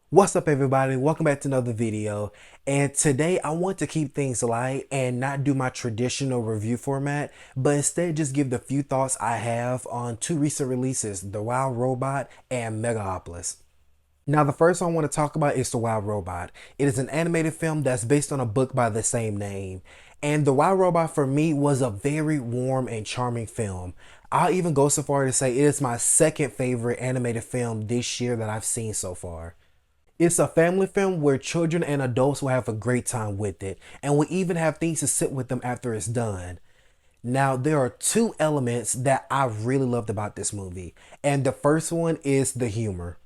What's up everybody? Welcome back to another video. And today I want to keep things light and not do my traditional review format, but instead just give the few thoughts I have on two recent releases, The Wild Robot and Megalopolis. Now the first one I want to talk about is The Wild Robot. It is an animated film that's based on a book by the same name. And The Wild Robot for me was a very warm and charming film. I'll even go so far to say it is my second favorite animated film this year that I've seen so far. It's a family film where children and adults will have a great time with it, and will even have things to sit with them after it's done. Now, there are two elements that I really loved about this movie, and the first one is the humor.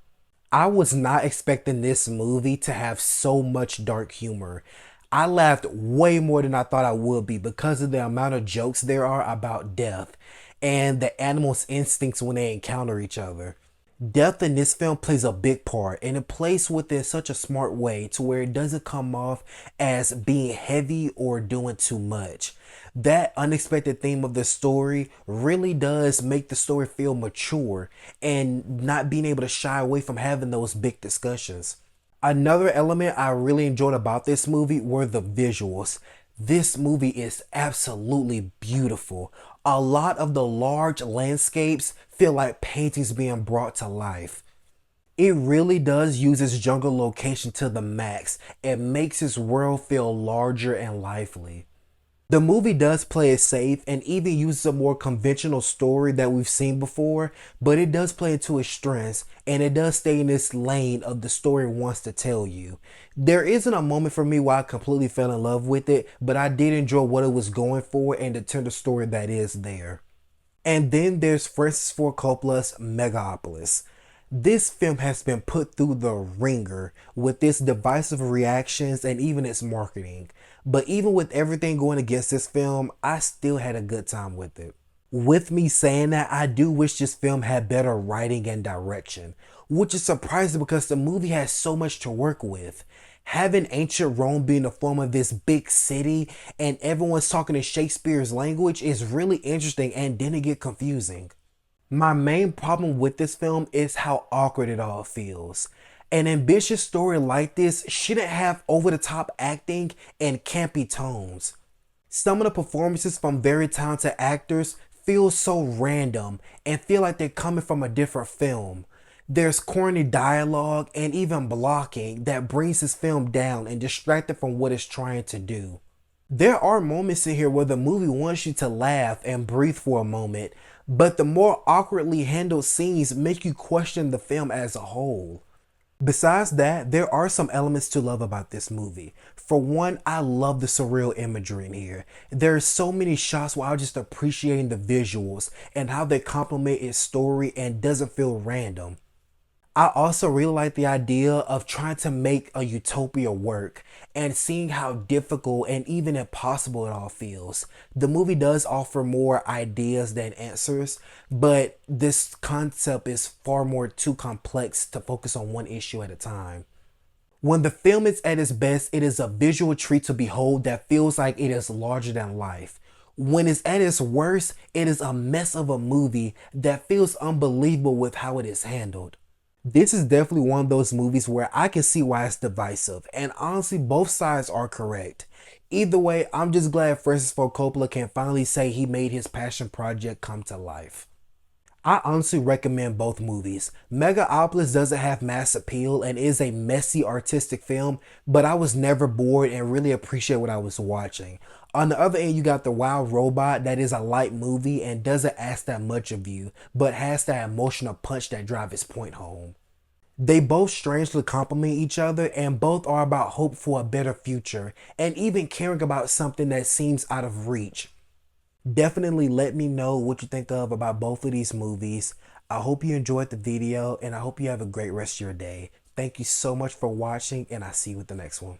I was not expecting this movie to have so much dark humor. I laughed way more than I thought I would be because of the amount of jokes there are about death and the animals' instincts when they encounter each other. Death in this film plays a big part, and it plays with it in such a smart way to where it doesn't come off as being heavy or doing too much. That unexpected theme of the story really does make the story feel mature and not being able to shy away from having those big discussions. Another element I really enjoyed about this movie were the visuals. This movie is absolutely beautiful. A lot of the large landscapes feel like paintings being brought to life. It really does use its jungle location to the max. It makes its world feel larger and lively. The movie does play it safe and even uses a more conventional story that we've seen before, but it does play into its strengths and it does stay in this lane of the story it wants to tell you. There isn't a moment for me where I completely fell in love with it, but I did enjoy what it was going for and the tender story that is there. And then there's Francis Ford Coppola's Megalopolis. This film has been put through the ringer with its divisive reactions and even its marketing. But even with everything going against this film, I still had a good time with it. With me saying that, I do wish this film had better writing and direction, which is surprising because the movie has so much to work with. Having ancient Rome be in the form of this big city and everyone's talking in Shakespeare's language is really interesting and didn't get confusing. My main problem with this film is how awkward it all feels. An ambitious story like this shouldn't have over the top acting and campy tones. Some of the performances from very talented actors feel so random and feel like they're coming from a different film. There's corny dialogue and even blocking that brings this film down and distracted from what it's trying to do. There are moments in here where the movie wants you to laugh and breathe for a moment, but the more awkwardly handled scenes make you question the film as a whole. Besides that, there are some elements to love about this movie. For one, I love the surreal imagery in here. There are so many shots where I'm just appreciating the visuals and how they complement its story and doesn't feel random. I also really like the idea of trying to make a utopia work and seeing how difficult and even impossible it all feels. The movie does offer more ideas than answers, but this concept is far more too complex to focus on one issue at a time. When the film is at its best, it is a visual treat to behold that feels like it is larger than life. When it's at its worst, it is a mess of a movie that feels unbelievable with how it is handled. This is definitely one of those movies where I can see why it's divisive, and honestly, both sides are correct. Either way, I'm just glad Francis Ford Coppola can finally say he made his passion project come to life. I honestly recommend both movies. Megalopolis doesn't have mass appeal and is a messy artistic film, but I was never bored and really appreciate what I was watching. On the other end, you got The Wild Robot that is a light movie and doesn't ask that much of you, but has that emotional punch that drives its point home. They both strangely complement each other and both are about hope for a better future and even caring about something that seems out of reach. Definitely let me know what you think of about both of these movies. I hope you enjoyed the video and I hope you have a great rest of your day. Thank you so much for watching and I'll see you with the next one.